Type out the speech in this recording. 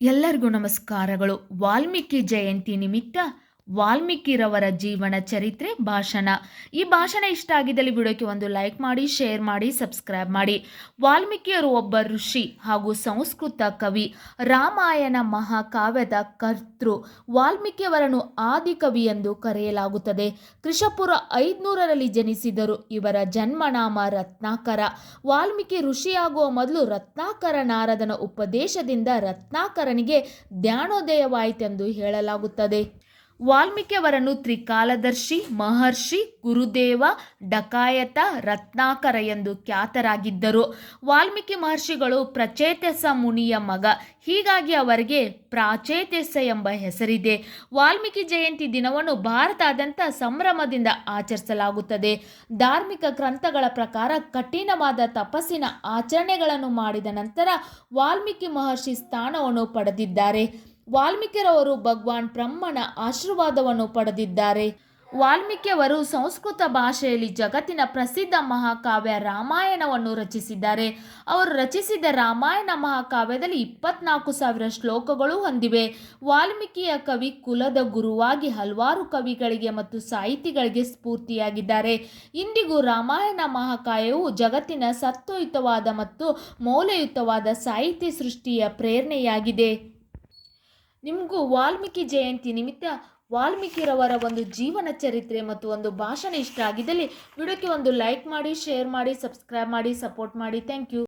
ಎಲ್ಲರಿಗೂ ನಮಸ್ಕಾರಗಳು. ವಾಲ್ಮೀಕಿ ಜಯಂತಿ ನಿಮಿತ್ತ ವಾಲ್ಮೀಕಿರವರ ಜೀವನ ಚರಿತ್ರೆ ಭಾಷಣ. ಈ ಭಾಷಣ ಇಷ್ಟ ಆಗಿದ್ದಲ್ಲಿ ವಿಡಿಯೋಕ್ಕೆ ಒಂದು ಲೈಕ್ ಮಾಡಿ, ಶೇರ್ ಮಾಡಿ, ಸಬ್ಸ್ಕ್ರೈಬ್ ಮಾಡಿ. ವಾಲ್ಮೀಕಿಯರು ಒಬ್ಬ ಋಷಿ ಹಾಗೂ ಸಂಸ್ಕೃತ ಕವಿ, ರಾಮಾಯಣ ಮಹಾಕಾವ್ಯದ ಕರ್ತೃ. ವಾಲ್ಮೀಕಿಯವರನ್ನು ಆದಿಕವಿ ಎಂದು ಕರೆಯಲಾಗುತ್ತದೆ. ಕ್ರಿಶಪೂರ್ವ 500ರಲ್ಲಿ ಜನಿಸಿದರು. ಇವರ ಜನ್ಮನಾಮ ರತ್ನಾಕರ. ವಾಲ್ಮೀಕಿ ಋಷಿಯಾಗುವ ಮೊದಲು ರತ್ನಾಕರ ನಾರದನ ಉಪದೇಶದಿಂದ ರತ್ನಾಕರನಿಗೆ ಜ್ಞಾನೋದಯವಾಯಿತೆಂದು ಹೇಳಲಾಗುತ್ತದೆ. ವಾಲ್ಮೀಕಿಯವರನ್ನು ತ್ರಿಕಾಲದರ್ಶಿ, ಮಹರ್ಷಿ, ಗುರುದೇವ, ಡಕಾಯತ, ರತ್ನಾಕರ ಎಂದು ಖ್ಯಾತರಾಗಿದ್ದರು. ವಾಲ್ಮೀಕಿ ಮಹರ್ಷಿಗಳು ಪ್ರಚೇತಸ ಮುನಿಯ ಮಗ, ಹೀಗಾಗಿ ಅವರಿಗೆ ಪ್ರಾಚೇತಸ ಎಂಬ ಹೆಸರಿದೆ. ವಾಲ್ಮೀಕಿ ಜಯಂತಿ ದಿನವನ್ನು ಭಾರತಾದ್ಯಂತ ಸಂಭ್ರಮದಿಂದ ಆಚರಿಸಲಾಗುತ್ತದೆ. ಧಾರ್ಮಿಕ ಗ್ರಂಥಗಳ ಪ್ರಕಾರ ಕಠಿಣವಾದ ತಪಸ್ಸಿನ ಆಚರಣೆಗಳನ್ನು ಮಾಡಿದ ನಂತರ ವಾಲ್ಮೀಕಿ ಮಹರ್ಷಿ ಸ್ಥಾನವನ್ನು ಪಡೆದಿದ್ದಾರೆ. ವಾಲ್ಮೀಕಿರವರು ಭಗವಾನ್ ಬ್ರಹ್ಮನ ಆಶೀರ್ವಾದವನ್ನು ಪಡೆದಿದ್ದಾರೆ. ವಾಲ್ಮೀಕಿಯವರು ಸಂಸ್ಕೃತ ಭಾಷೆಯಲ್ಲಿ ಜಗತ್ತಿನ ಪ್ರಸಿದ್ಧ ಮಹಾಕಾವ್ಯ ರಾಮಾಯಣವನ್ನು ರಚಿಸಿದ್ದಾರೆ. ಅವರು ರಚಿಸಿದ ರಾಮಾಯಣ ಮಹಾಕಾವ್ಯದಲ್ಲಿ 24,000 ಶ್ಲೋಕಗಳು ಹೊಂದಿವೆ. ವಾಲ್ಮೀಕಿಯ ಕವಿ ಕುಲದ ಗುರುವಾಗಿ ಹಲವಾರು ಕವಿಗಳಿಗೆ ಮತ್ತು ಸಾಹಿತಿಗಳಿಗೆ ಸ್ಫೂರ್ತಿಯಾಗಿದ್ದಾರೆ. ಇಂದಿಗೂ ರಾಮಾಯಣ ಮಹಾಕಾವ್ಯವು ಜಗತ್ತಿನ ಸತ್ವಯುತವಾದ ಮತ್ತು ಮೌಲ್ಯಯುತವಾದ ಸಾಹಿತ್ಯ ಸೃಷ್ಟಿಯ ಪ್ರೇರಣೆಯಾಗಿದೆ. ನಿಮಗೂ ವಾಲ್ಮೀಕಿ ಜಯಂತಿ ನಿಮಿತ್ತ ವಾಲ್ಮೀಕಿರವರ ಒಂದು ಜೀವನ ಚರಿತ್ರೆ ಮತ್ತು ಒಂದು ಭಾಷಣ ಇಷ್ಟ ಆಗಿದ್ದಲ್ಲಿ ವಿಡಿಯೋಕ್ಕೆ ಒಂದು ಲೈಕ್ ಮಾಡಿ, ಶೇರ್ ಮಾಡಿ, ಸಬ್ಸ್ಕ್ರೈಬ್ ಮಾಡಿ, ಸಪೋರ್ಟ್ ಮಾಡಿ. Thank you.